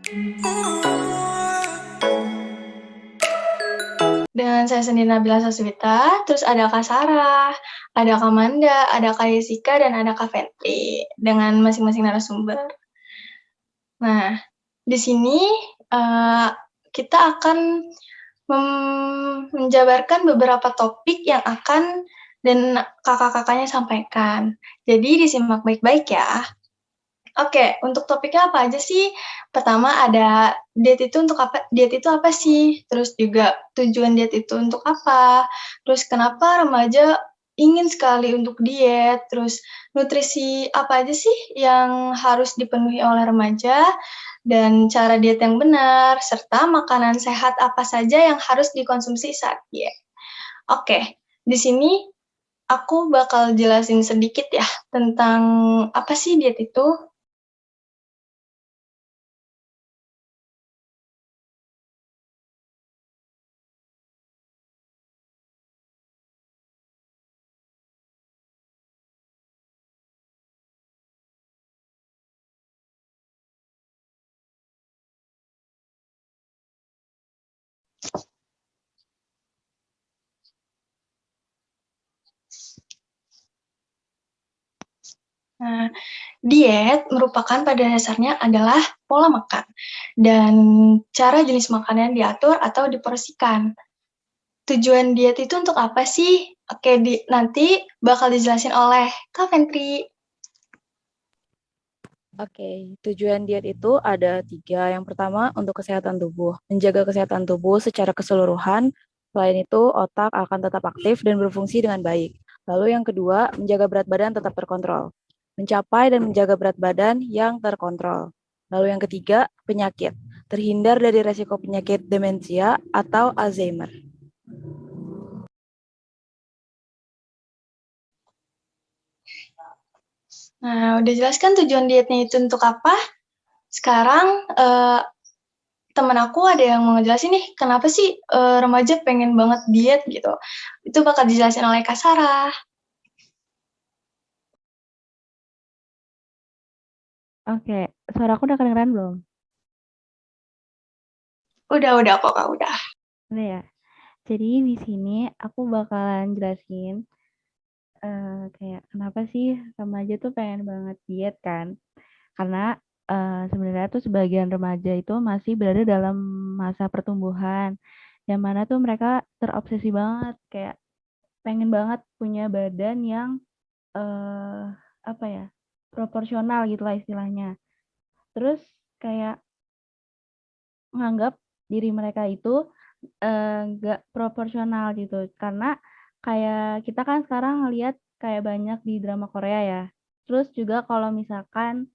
Dengan saya sendiri Nabila Saswita, terus ada Kak Sarah, ada Kak Manda, ada Kak Yesika, dan ada Kak Fetri, dengan masing-masing narasumber. Nah, di sini kita akan menjabarkan beberapa topik yang akan dan kakak-kakaknya sampaikan. Jadi disimak baik-baik ya. Oke, untuk topiknya apa aja sih? Pertama ada diet itu untuk apa? Diet itu apa sih? Terus juga tujuan diet itu untuk apa? Terus kenapa remaja ingin sekali untuk diet? Terus nutrisi apa aja sih yang harus dipenuhi oleh remaja? Dan cara diet yang benar, serta makanan sehat apa saja yang harus dikonsumsi saat diet. Oke, di sini aku bakal jelasin sedikit ya tentang apa sih diet itu. Nah, diet merupakan pada dasarnya adalah pola makan dan cara jenis makanan diatur atau diporsikan. Tujuan diet itu untuk apa sih? Oke, nanti bakal dijelasin oleh Kak Fentri. Oke, tujuan diet itu ada 3. Yang pertama, untuk kesehatan tubuh. Menjaga kesehatan tubuh secara keseluruhan. Selain itu, otak akan tetap aktif dan berfungsi dengan baik. Lalu yang kedua, menjaga berat badan tetap terkontrol. Mencapai dan menjaga berat badan yang terkontrol. Lalu yang ketiga, penyakit. Terhindar dari resiko penyakit demensia atau Alzheimer. Nah, udah jelaskan tujuan dietnya itu untuk apa? Sekarang temen aku ada yang mau ngejelasin nih, kenapa sih remaja pengen banget diet gitu. Itu bakal dijelasin oleh Kak Sarah. Oke, suara aku udah kedengeran belum? Udah kok Kak, udah. Udah ya. Jadi di sini aku bakalan jelasin kayak kenapa sih remaja tuh pengen banget diet kan? Karena sebenarnya tuh sebagian remaja itu masih berada dalam masa pertumbuhan, yang mana tuh mereka terobsesi banget kayak pengen banget punya badan yang eh apa ya, proporsional gitu lah istilahnya. Terus kayak menganggap diri mereka itu nggak proporsional gitu. Karena kayak kita kan sekarang ngelihat kayak banyak di drama Korea ya. Terus juga kalau misalkan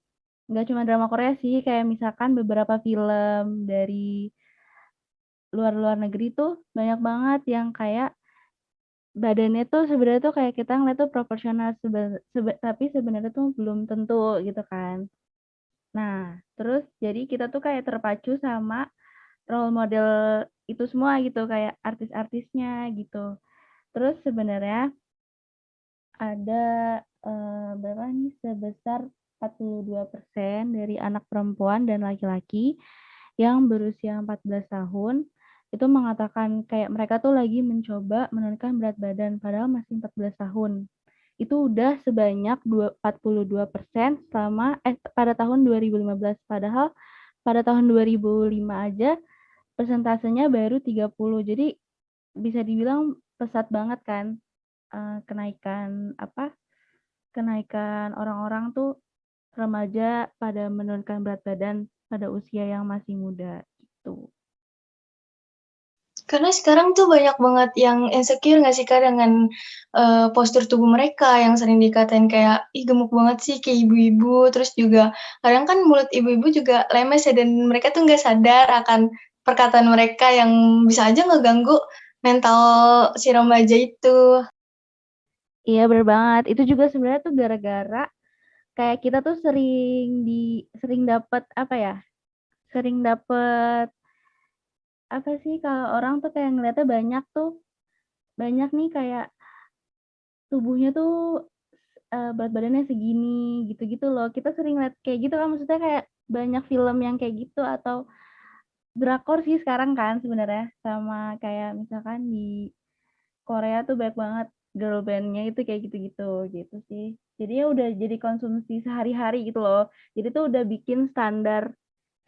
nggak cuma drama Korea sih, kayak misalkan beberapa film dari luar-luar negeri tuh banyak banget yang kayak badannya tuh sebenarnya tuh kayak kita ngeliat tuh proporsional tapi sebenarnya tuh belum tentu gitu kan. Nah, terus jadi kita tuh kayak terpacu sama role model itu semua gitu, kayak artis-artisnya gitu. Terus sebenarnya ada berapa nih, sebesar 42% dari anak perempuan dan laki-laki yang berusia 14 tahun itu mengatakan kayak mereka tuh lagi mencoba menurunkan berat badan padahal masih 14 tahun. Itu udah sebanyak 42% pada tahun 2015, padahal pada tahun 2005 aja persentasenya baru 30. Jadi bisa dibilang pesat banget kan kenaikan orang-orang tuh remaja pada menurunkan berat badan pada usia yang masih muda gitu. Karena sekarang tuh banyak banget yang insecure nggak sih Kak dengan postur tubuh mereka yang sering dikatain kayak, ih gemuk banget sih kayak ibu-ibu, terus juga kadang kan mulut ibu-ibu juga lemes ya dan mereka tuh nggak sadar akan perkataan mereka yang bisa aja ngeganggu mental si remaja itu. Iya bener banget. Itu juga sebenarnya tuh gara-gara kayak kita tuh sering dapat apa ya? Sering dapat apa sih, kalau orang tuh kayak ngeliatnya banyak nih kayak tubuhnya tuh berat badannya segini gitu-gitu loh. Kita sering lihat kayak gitu kan, maksudnya kayak banyak film yang kayak gitu atau drakor sih sekarang kan sebenarnya, sama kayak misalkan di Korea tuh banyak banget girl bandnya itu kayak gitu-gitu gitu sih. Jadi ya udah jadi konsumsi sehari-hari gitu loh. Jadi tuh udah bikin standar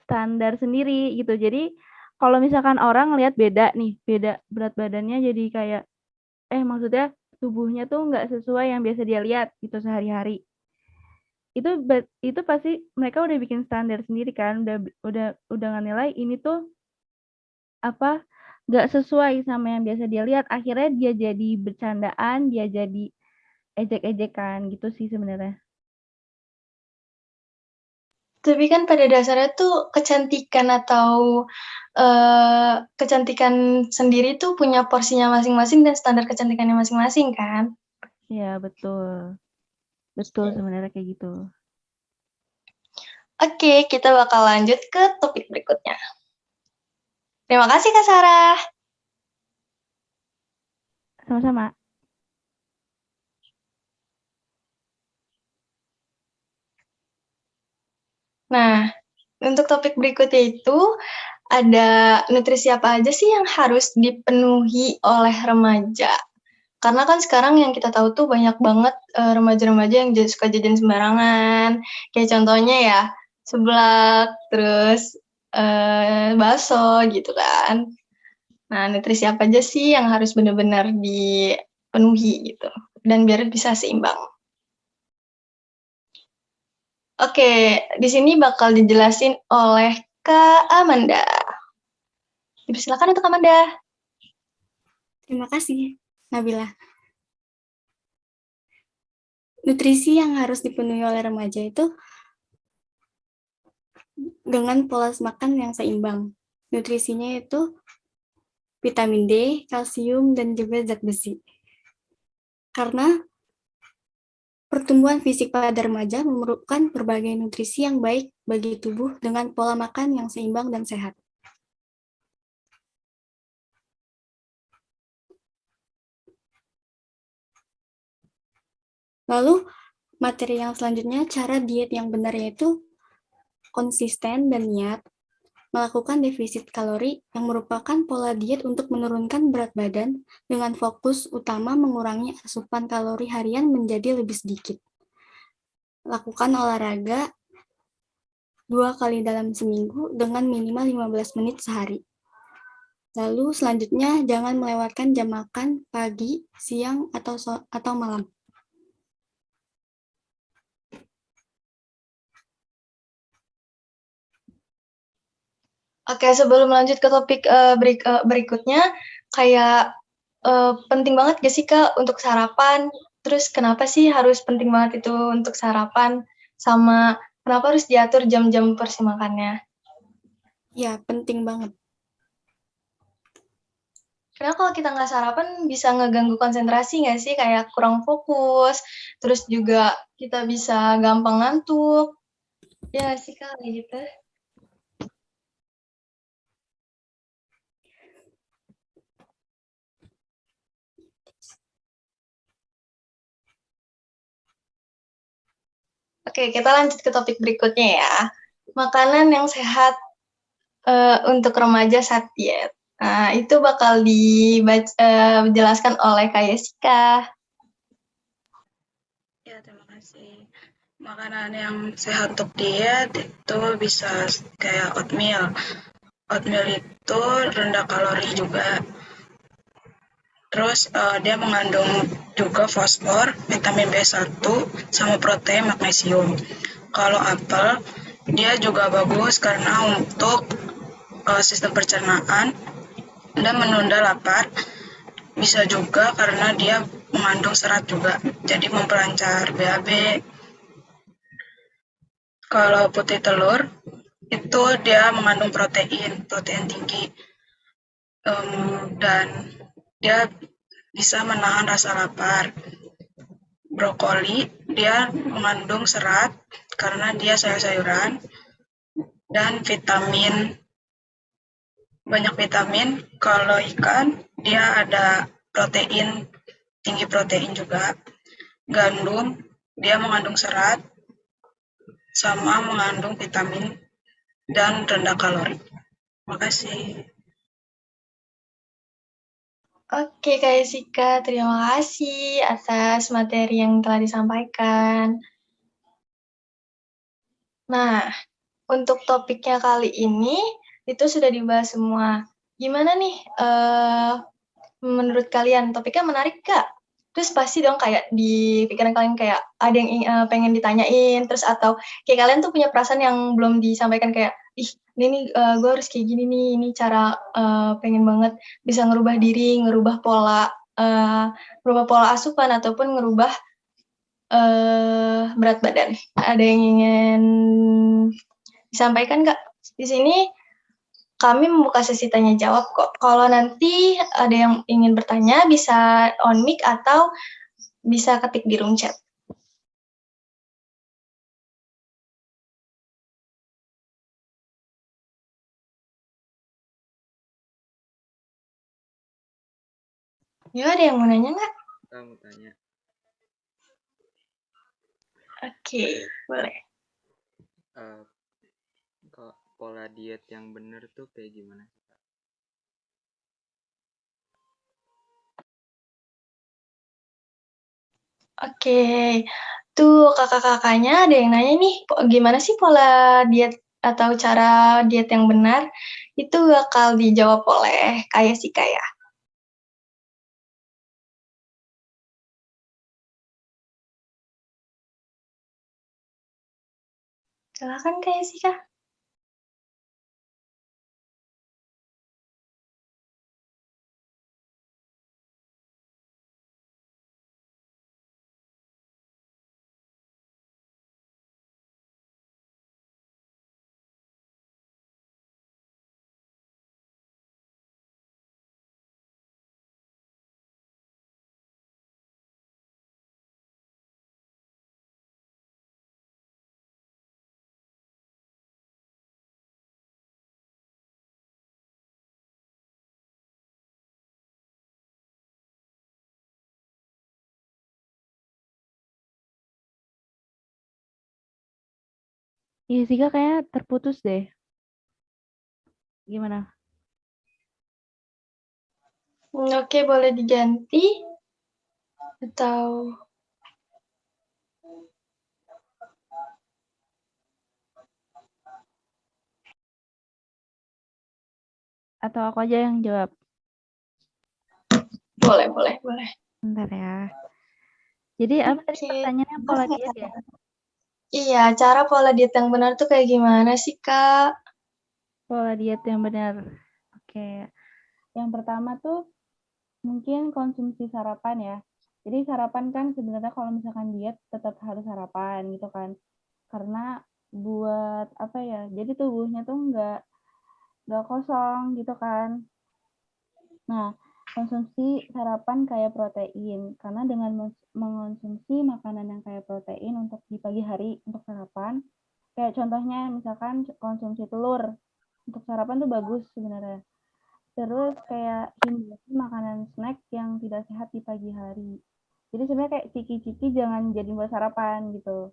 standar sendiri gitu. Jadi kalau misalkan orang lihat beda nih, beda berat badannya jadi kayak maksudnya tubuhnya tuh nggak sesuai yang biasa dia lihat gitu sehari-hari. Itu pasti mereka udah bikin standar sendiri kan, udah nilai ini tuh apa nggak sesuai sama yang biasa dia lihat. Akhirnya dia jadi bercandaan, dia jadi ejek-ejekan gitu sih sebenarnya. Tapi kan pada dasarnya tuh kecantikan atau kecantikan sendiri tuh punya porsinya masing-masing dan standar kecantikannya masing-masing kan? Iya, betul. Betul sebenarnya kayak gitu. Oke, kita bakal lanjut ke topik berikutnya. Terima kasih Kak Sarah. Sama-sama. Nah, untuk topik berikutnya itu ada nutrisi apa aja sih yang harus dipenuhi oleh remaja? Karena kan sekarang yang kita tahu tuh banyak banget remaja-remaja yang suka jajan sembarangan. Kayak contohnya ya, seblak, terus bakso gitu kan. Nah, nutrisi apa aja sih yang harus benar-benar dipenuhi gitu, dan biar bisa seimbang. Oke, di sini bakal dijelasin oleh Kak Amanda. Silakan untuk Amanda. Terima kasih, Nabila. Nutrisi yang harus dipenuhi oleh remaja itu dengan pola makan yang seimbang. Nutrisinya itu vitamin D, kalsium, dan juga zat besi. Karena pertumbuhan fisik pada remaja memerlukan berbagai nutrisi yang baik bagi tubuh dengan pola makan yang seimbang dan sehat. Lalu, materi yang selanjutnya, cara diet yang benar yaitu konsisten dan niat, melakukan defisit kalori yang merupakan pola diet untuk menurunkan berat badan dengan fokus utama mengurangi asupan kalori harian menjadi lebih sedikit. Lakukan olahraga 2 kali dalam seminggu dengan minimal 15 menit sehari. Lalu selanjutnya jangan melewatkan jam makan pagi, siang, atau malam. Oke, sebelum lanjut ke topik berikutnya, kayak penting banget gak sih Kak untuk sarapan? Terus kenapa sih harus penting banget itu untuk sarapan? Sama kenapa harus diatur jam-jam porsi makannya? Ya, penting banget. Karena kalau kita nggak sarapan bisa ngeganggu konsentrasi nggak sih? Kayak kurang fokus, terus juga kita bisa gampang ngantuk. Ya sih Kak, kayak gitu. Oke, kita lanjut ke topik berikutnya ya. Makanan yang sehat untuk remaja saat diet. Nah, itu bakal dijelaskan oleh Kak Yesika. Ya, terima kasih. Makanan yang sehat untuk diet itu bisa kayak oatmeal. Oatmeal itu rendah kalori juga. Terus dia mengandung juga fosfor, vitamin B1, sama protein magnesium. Kalau apel, dia juga bagus karena untuk sistem pencernaan dan menunda lapar. Bisa juga karena dia mengandung serat juga, jadi memperlancar BAB. Kalau putih telur, itu dia mengandung protein tinggi, dan dia bisa menahan rasa lapar. Brokoli, dia mengandung serat karena dia sayur-sayuran, dan banyak vitamin. Kalau ikan, dia ada protein, tinggi protein juga. Gandum, dia mengandung serat, sama mengandung vitamin dan rendah kalori. Makasih. Oke, Kak Jessica, terima kasih atas materi yang telah disampaikan. Nah, untuk topiknya kali ini, itu sudah dibahas semua. Gimana nih, menurut kalian, topiknya menarik nggak? Terus pasti dong kayak di pikiran kalian kayak ada yang pengen ditanyain, terus atau kayak kalian tuh punya perasaan yang belum disampaikan kayak, ih ini nih gue harus kayak gini nih, ini cara pengen banget bisa ngerubah diri, ngerubah pola asupan ataupun ngerubah berat badan. Ada yang ingin disampaikan nggak? Di sini kami membuka sesi tanya jawab kok. Kalau nanti ada yang ingin bertanya, bisa on mic atau bisa ketik di room chat. Ya, ada yang mau nanya nggak? Mau tanya. Oke, boleh. Kalau pola diet yang benar tuh kayak gimana? Oke, tuh kakak-kakaknya ada yang nanya nih, gimana sih pola diet atau cara diet yang benar? Itu bakal dijawab oleh Kak Sika ya. Silakan Kak Sika. Iya sih Kak, kayak terputus deh. Gimana? Oke, boleh diganti atau Atau aku aja yang jawab? boleh. Bentar ya. Jadi apa tadi Oke. pertanyaannya, pola diet ya? Iya, cara pola diet yang benar tuh kayak gimana sih, Kak? Pola diet yang benar. Oke. Yang pertama tuh mungkin konsumsi sarapan ya. Jadi sarapan kan sebenarnya kalau misalkan diet tetap harus sarapan gitu kan. Karena buat apa ya? Jadi tubuhnya tuh nggak kosong gitu kan. Nah, konsumsi sarapan kayak protein. Karena dengan mengonsumsi makanan yang kayak protein untuk di pagi hari untuk sarapan, kayak contohnya misalkan konsumsi telur untuk sarapan tuh bagus sebenarnya. Terus kayak hindari makanan snack yang tidak sehat di pagi hari. Jadi sebenarnya kayak ciki-ciki jangan jadi buat sarapan gitu.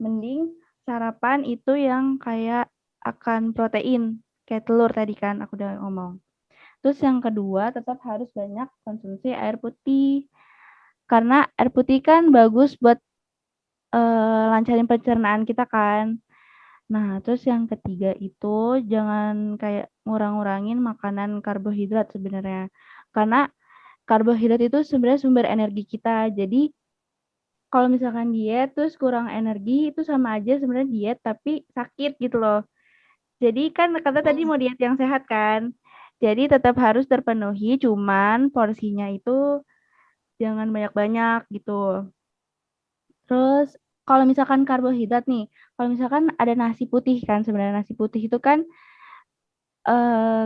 Mending sarapan itu yang kayak akan protein, kayak telur tadi kan aku udah ngomong. Terus yang kedua tetap harus banyak konsumsi air putih. Karena air putih kan bagus buat lancarin pencernaan kita kan. Nah, terus yang ketiga itu jangan kayak ngurang-ngurangin makanan karbohidrat sebenarnya. Karena karbohidrat itu sebenarnya sumber energi kita. Jadi kalau misalkan diet terus kurang energi itu sama aja sebenarnya diet tapi sakit gitu loh. Jadi kan kata tadi mau diet yang sehat kan. Jadi tetap harus terpenuhi, cuman porsinya itu jangan banyak-banyak gitu. Terus kalau misalkan karbohidrat nih, kalau misalkan ada nasi putih kan sebenarnya nasi putih itu kan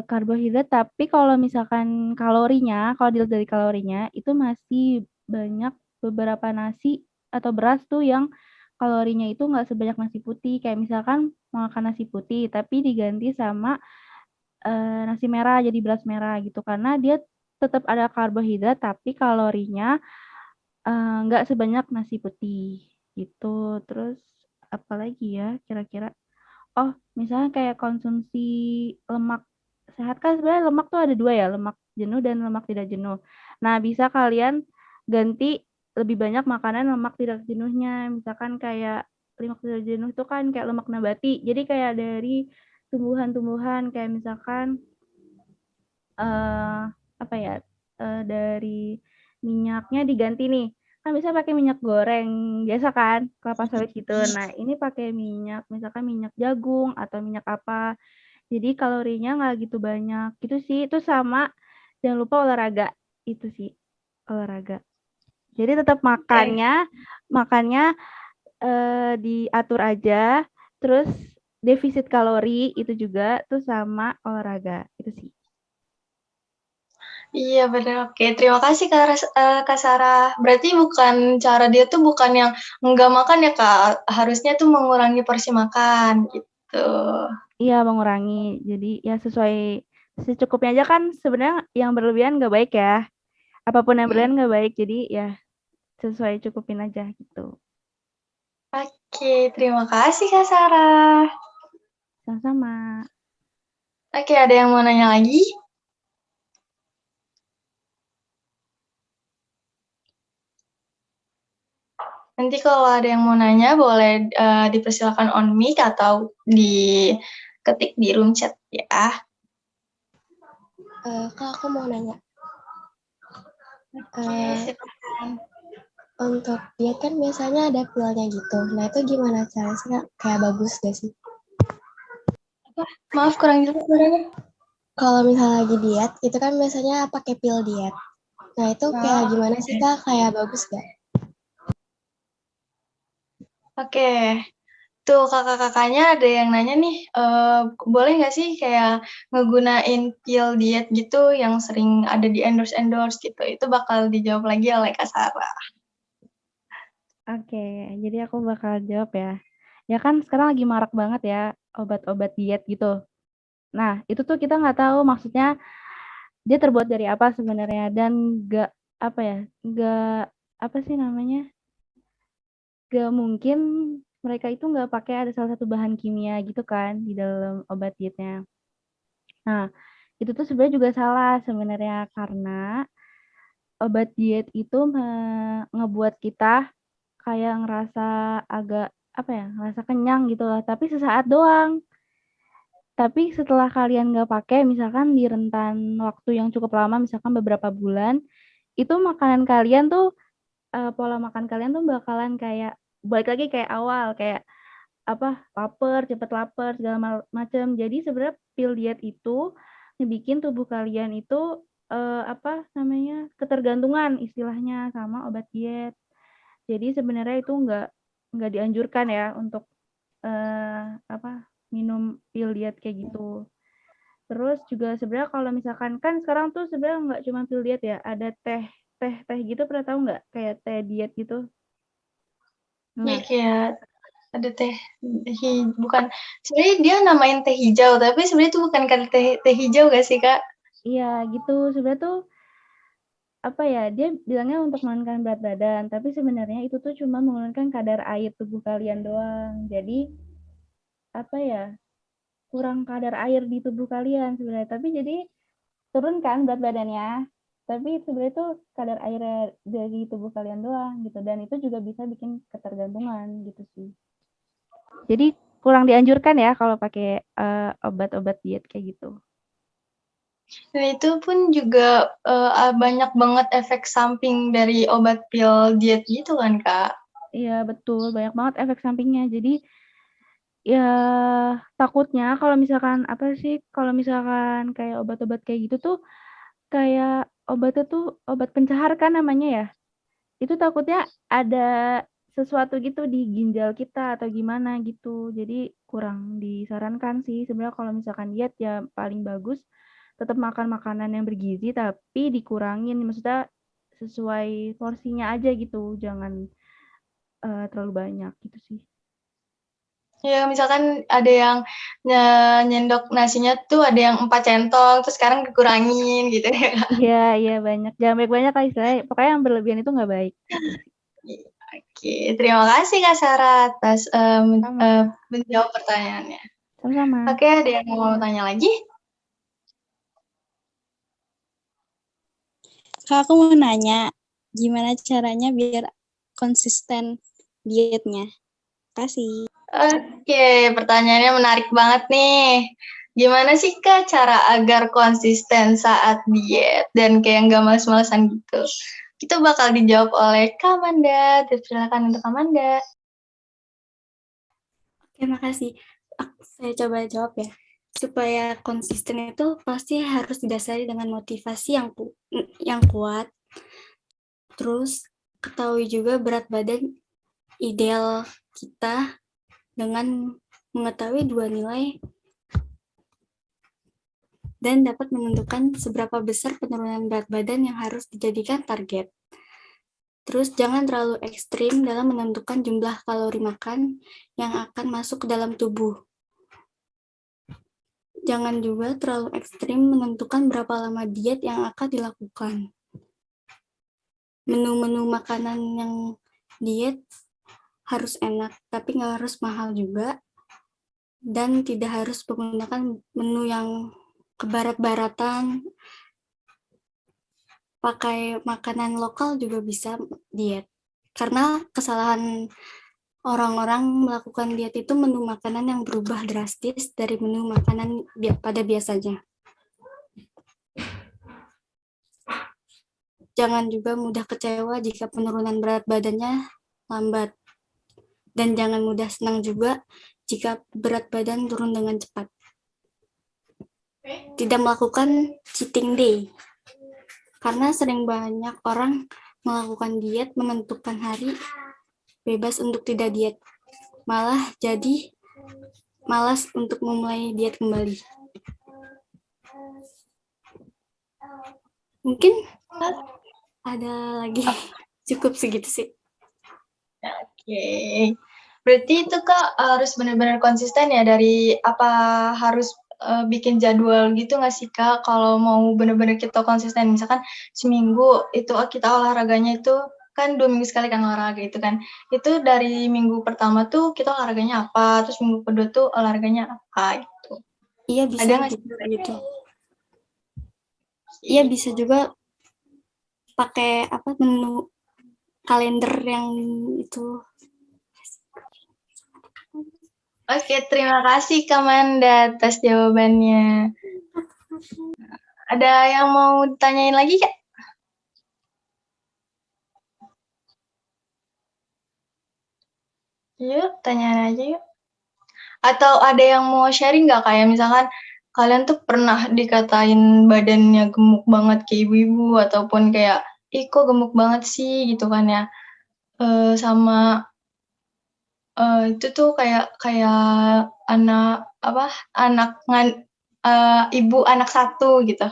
karbohidrat, tapi kalau misalkan kalorinya, kalau dilihat dari kalorinya itu masih banyak beberapa nasi atau beras tuh yang kalorinya itu nggak sebanyak nasi putih. Kayak misalkan makan nasi putih tapi diganti sama nasi merah jadi beras merah gitu karena dia tetap ada karbohidrat tapi kalorinya nggak sebanyak nasi putih gitu. Terus apalagi ya kira-kira? Oh, misalnya kayak konsumsi lemak sehat kan sebenarnya lemak tuh ada 2 ya, lemak jenuh dan lemak tidak jenuh. Nah, bisa kalian ganti lebih banyak makanan lemak tidak jenuhnya. Misalkan kayak lemak tidak jenuh itu kan kayak lemak nabati. Jadi kayak dari tumbuhan-tumbuhan kayak misalkan apa ya, dari minyaknya diganti nih, kan bisa pakai minyak goreng biasa kan, kelapa sawit gitu. Nah, ini pakai minyak, misalkan minyak jagung atau minyak apa, jadi kalorinya nggak gitu banyak, gitu sih. Itu sama jangan lupa olahraga, itu sih, olahraga. Jadi tetap makannya, diatur aja, terus defisit kalori itu juga, terus sama olahraga, itu sih. Iya benar, oke. Terima kasih Kak Sarah. Berarti cara dia tuh bukan yang nggak makan ya Kak, harusnya tuh mengurangi porsi makan gitu. Iya, mengurangi. Jadi ya sesuai secukupnya aja kan sebenarnya yang berlebihan nggak baik ya. Apapun yang berlebihan nggak baik. Jadi ya sesuai cukupin aja gitu. Oke, terima kasih Kak Sarah. Sama-sama. Oke, ada yang mau nanya lagi? Nanti kalau ada yang mau nanya boleh dipersilakan on mic atau diketik di room chat ya. Kak, aku mau nanya. Oke, silakan. Untuk diet kan biasanya ada pilnya gitu. Nah, itu gimana caranya sih, Kak? Kayak bagus gak sih? Maaf kurang jelas suaranya. Kalau misalnya lagi diet, itu kan biasanya pakai pil diet. Nah, itu kayak gimana sih, Kak? Kayak bagus gak? Oke, tuh kakak-kakaknya ada yang nanya nih, boleh nggak sih kayak ngegunain pil diet gitu yang sering ada di endorse gitu? Itu bakal dijawab lagi oleh Kak Sarah. Oke, jadi aku bakal jawab ya. Ya kan sekarang lagi marak banget ya obat-obat diet gitu. Nah, itu tuh kita nggak tahu maksudnya dia terbuat dari apa sebenarnya dan nggak apa ya, nggak apa sih namanya? Gak mungkin mereka itu nggak pakai ada salah satu bahan kimia gitu kan di dalam obat dietnya. Nah, itu tuh sebenarnya juga salah sebenarnya karena obat diet itu ngebuat kita kayak ngerasa agak apa ya, ngerasa kenyang gitu loh, tapi sesaat doang. Tapi setelah kalian nggak pakai, misalkan di rentan waktu yang cukup lama, misalkan beberapa bulan, itu makanan kalian tuh, pola makan kalian tuh bakalan kayak balik lagi kayak awal, kayak apa, cepet lapar, segala macam. Jadi sebenarnya pil diet itu ngebikin tubuh kalian itu, apa namanya, ketergantungan istilahnya sama obat diet. Jadi sebenarnya itu nggak dianjurkan ya untuk, apa, minum pil diet kayak gitu. Terus juga sebenarnya kalau misalkan kan sekarang tuh sebenarnya nggak cuma pil diet ya, ada teh gitu pernah tahu nggak? Kayak teh diet gitu. Iya Nah, kayak ada bukan, sebenarnya dia namain teh hijau, tapi sebenarnya itu bukan kan teh hijau gak sih Kak? iya gitu. Sebenarnya tuh apa ya, dia bilangnya untuk menurunkan berat badan, tapi sebenarnya itu tuh cuma menurunkan kadar air tubuh kalian doang. Jadi apa ya, kurang kadar air di tubuh kalian sebenarnya. Tapi jadi turun kan berat badannya. Tapi sebenarnya itu kadar air dari tubuh kalian doang gitu. Dan itu juga bisa bikin ketergantungan gitu sih. Jadi kurang dianjurkan ya kalau pakai obat-obat diet kayak gitu. Dan itu pun juga banyak banget efek samping dari obat pil diet gitu kan Kak? Iya betul, banyak banget efek sampingnya. Jadi ya takutnya kalau misalkan apa sih, kalau misalkan kayak obat-obat kayak gitu tuh kayak obatnya tuh obat pencahar kan namanya ya. Itu takutnya ada sesuatu gitu di ginjal kita atau gimana gitu. Jadi kurang disarankan sih sebenarnya kalau misalkan diet ya paling bagus tetap makan makanan yang bergizi tapi dikurangin, maksudnya sesuai porsinya aja gitu, jangan terlalu banyak gitu sih. Ya, misalkan ada yang nyendok nasinya tuh ada yang 4 centong, terus sekarang dikurangin gitu ya Kak? Iya iya banyak, jangan banyak-banyak lah istilahnya, pokoknya yang berlebihan itu nggak baik gitu sih. Oke, terima kasih Kak Sarah atas Sama. menjawab pertanyaannya. Sama-sama. Oke, ada yang mau tanya lagi? Kak, aku mau nanya, gimana caranya biar konsisten dietnya? Kasih. Oke, pertanyaannya menarik banget nih. Gimana sih Kak cara agar konsisten saat diet dan kayak nggak males-malesan gitu? Itu bakal dijawab oleh Kak Amanda. Silakan untuk Amanda. Oke, makasih. Saya coba jawab ya. Supaya konsisten itu pasti harus didasari dengan motivasi yang kuat. Terus ketahui juga berat badan ideal kita dengan mengetahui dua nilai dan dapat menentukan seberapa besar penurunan berat badan yang harus dijadikan target. Terus jangan terlalu ekstrim dalam menentukan jumlah kalori makan yang akan masuk ke dalam tubuh. Jangan juga terlalu ekstrim menentukan berapa lama diet yang akan dilakukan. Menu-menu makanan yang diet harus enak, tapi nggak harus mahal juga. Dan tidak harus menggunakan menu yang kebarat-baratan. Pakai makanan lokal juga bisa diet. Karena kesalahan orang-orang melakukan diet itu menu makanan yang berubah drastis dari menu makanan pada biasanya. Jangan juga mudah kecewa jika penurunan berat badannya lambat. Dan jangan mudah senang juga jika berat badan turun dengan cepat. Tidak melakukan cheating day. Karena sering banyak orang melakukan diet menentukan hari bebas untuk tidak diet. Malah jadi malas untuk memulai diet kembali. Mungkin ada lagi. Cukup segitu sih. Oke. Berarti itu Kak harus benar-benar konsisten ya dari apa harus bikin jadwal gitu nggak sih Kak kalau mau benar-benar kita konsisten misalkan seminggu itu kita olahraganya itu kan 2 minggu sekali kan olahraga itu kan itu dari minggu pertama tuh kita olahraganya apa terus minggu kedua tuh olahraganya apa gitu. Iya bisa Ada nggak sih? gitu. Iya bisa juga pakai menu kalender yang itu. Oke, terima kasih Kak Manda atas jawabannya. Ada yang mau ditanyain lagi Kak? Yuk, tanya aja yuk. Atau ada yang mau sharing nggak kayak misalkan kalian tuh pernah dikatain badannya gemuk banget kayak ibu-ibu ataupun kayak ih kok gemuk banget sih gitu kan ya. Sama itu tuh kayak anak apa anak ibu anak satu gitu.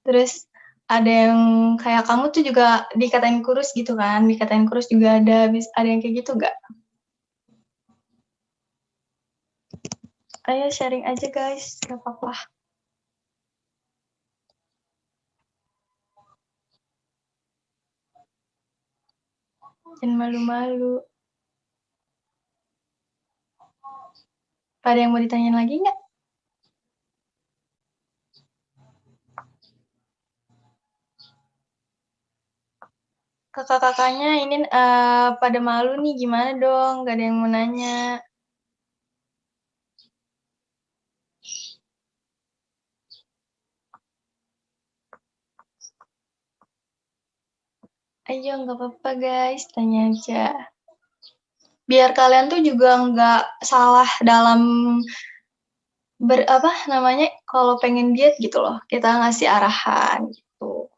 Terus ada yang kayak kamu tuh juga dikatain kurus gitu kan, dikatain kurus juga ada yang kayak gitu nggak? Ayo sharing aja guys, gak apa-apa. Jangan malu-malu. Ada yang mau ditanyain lagi nggak? Kakak-kakaknya ini pada malu nih, gimana dong? Gak ada yang mau nanya. Ayo, nggak apa-apa guys, tanya aja. Biar kalian tuh juga nggak salah dalam kalau pengen diet gitu loh. Kita ngasih arahan gitu.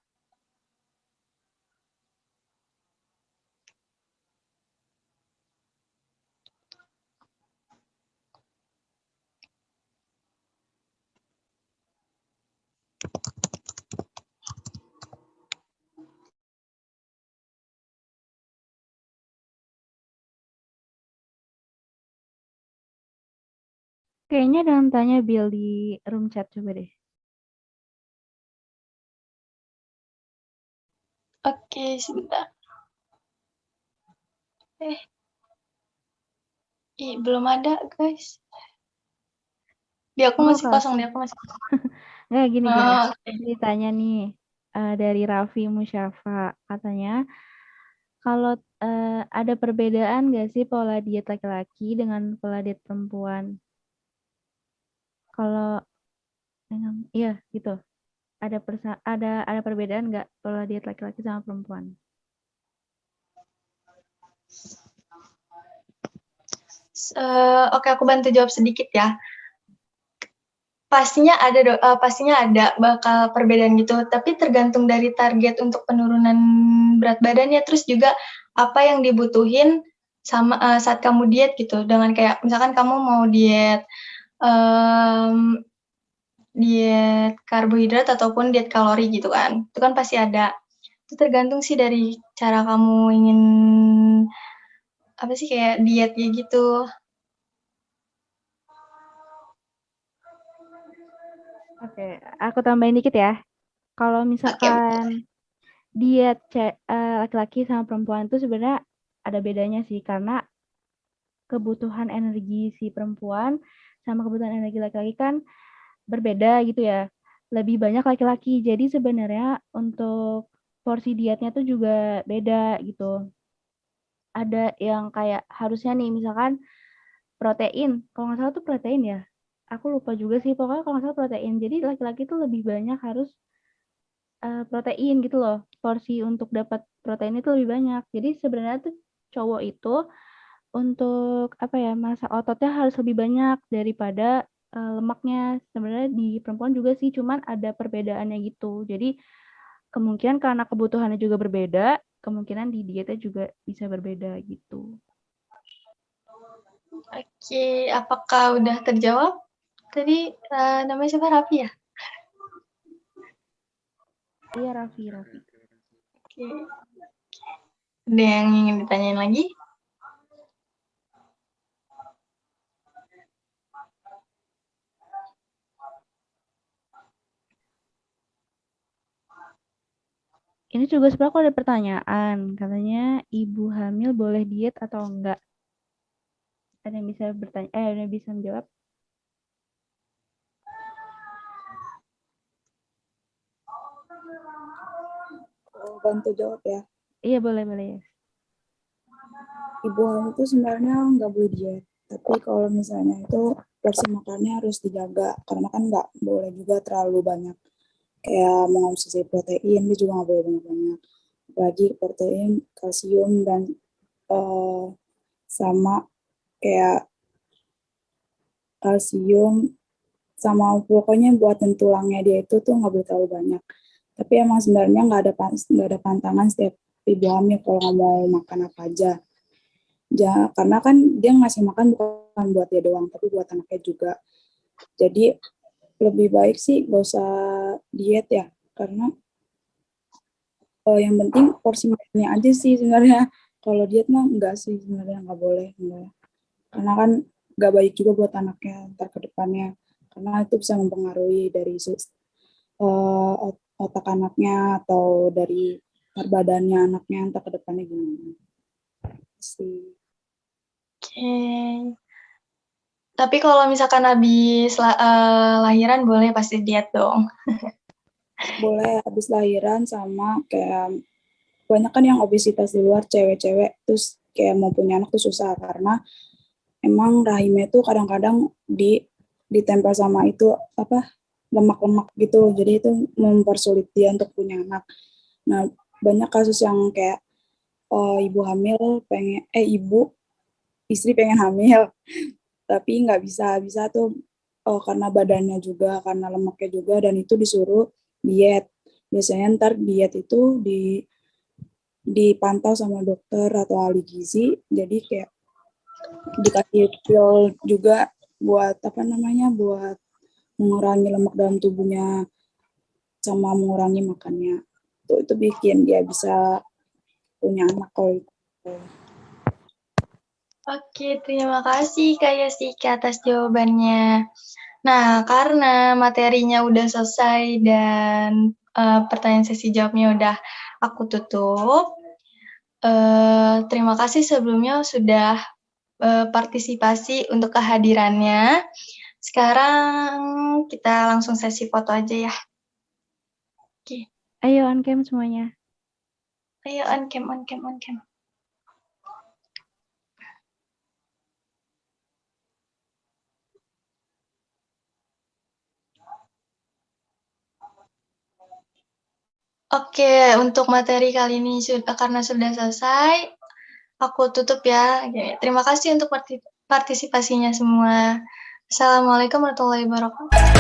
Kayaknya ada yang tanya Bill di room chat, coba deh. Oke, sebentar. Belum ada guys. Di aku Oh, masih kalau kosong, di aku masih kosong. nggak gini guys, Oh, oke. ceritanya nih dari Raffi Musyafa katanya kalau ada perbedaan nggak sih pola diet laki-laki dengan pola diet perempuan? Kalau iya gitu, ada perbedaan nggak pola diet laki-laki sama perempuan? Oke, aku bantu jawab sedikit ya. Pastinya ada bakal perbedaan gitu, tapi tergantung dari target untuk penurunan berat badannya, terus juga apa yang dibutuhin sama saat kamu diet gitu. Dengan kayak misalkan kamu mau diet diet karbohidrat ataupun diet kalori gitu kan. Itu kan pasti ada. Itu tergantung sih dari cara kamu ingin apa sih kayak diet kayak gitu. Oke, aku tambahin dikit ya. Kalau Oke, misalkan diet laki-laki sama perempuan itu sebenarnya ada bedanya sih, karena kebutuhan energi si perempuan sama kebutuhan energi laki-laki kan berbeda gitu ya. Lebih banyak laki-laki. Jadi sebenarnya untuk porsi dietnya tuh juga beda gitu. Ada yang kayak harusnya nih misalkan protein. Kalau nggak salah tuh protein ya. Aku lupa juga sih. Pokoknya kalau nggak salah protein. Jadi laki-laki tuh lebih banyak harus protein gitu loh. Porsi untuk dapat protein itu lebih banyak. Jadi sebenarnya tuh cowok itu untuk apa ya, massa ototnya harus lebih banyak daripada lemaknya. Sebenarnya di perempuan juga sih, cuman ada perbedaannya gitu. Jadi kemungkinan karena kebutuhannya juga berbeda, kemungkinan di dietnya juga bisa berbeda gitu. Oke, apakah udah terjawab? Tadi namanya siapa, Raffi ya? Iya, Raffi. Oke. Ada yang ingin ditanyain lagi? Ini juga sebenarnya aku ada pertanyaan. Katanya ibu hamil boleh diet atau enggak? Ada yang bisa bertanya, ada yang bisa menjawab? Bantu jawab ya. Iya, boleh ya. Ibu hamil itu sebenarnya nggak boleh diet, tapi kalau misalnya itu porsi makannya harus dijaga, karena kan nggak boleh juga terlalu banyak. Kayak mengonsumsi protein, dia juga nggak boleh banyak-banyak. Apalagi protein, kalsium, dan sama kayak kalsium, sama pokoknya buatan tulangnya dia itu tuh nggak boleh terlalu banyak. Tapi emang sebenarnya nggak ada pantangan setiap ibu hamil kalau nggak mau makan apa aja. Karena kan dia ngasih makan bukan buat dia doang, tapi buat anaknya juga. Jadi lebih baik sih gak usah diet ya, karena yang penting porsi makannya aja sih sebenarnya. Kalau diet mah enggak sih sebenarnya, nggak boleh. Enggak. Karena kan nggak baik juga buat anaknya ntar ke depannya, karena itu bisa mempengaruhi dari otak anaknya atau dari badannya anaknya ntar ke depannya gimana sih. Oke. Tapi kalau misalkan habis lahiran boleh pasti diet dong. Boleh habis lahiran, sama kayak banyak kan yang obesitas di luar, cewek-cewek, terus kayak mau punya anak tuh susah karena emang rahimnya tuh kadang-kadang ditempel sama itu apa, lemak-lemak gitu, jadi itu mempersulit dia untuk punya anak. Nah, banyak kasus yang kayak ibu hamil istri pengen hamil tapi nggak bisa tuh karena badannya juga, karena lemaknya juga, dan itu disuruh diet. Biasanya ntar diet itu dipantau sama dokter atau ahli gizi, jadi kayak dikasih pil juga buat buat mengurangi lemak dalam tubuhnya sama mengurangi makannya. Itu bikin dia bisa punya anak kalau itu. Oke, terima kasih Kak Yasika atas jawabannya. Nah, karena materinya udah selesai dan pertanyaan sesi jawabnya udah aku tutup, terima kasih sebelumnya sudah partisipasi untuk kehadirannya. Sekarang kita langsung sesi foto aja ya. Oke. Ayo on cam semuanya. Ayo on cam, on cam, on cam. Oke, untuk materi kali ini karena sudah selesai, aku tutup ya. Oke, terima kasih untuk partisipasinya semua. Assalamualaikum warahmatullahi wabarakatuh.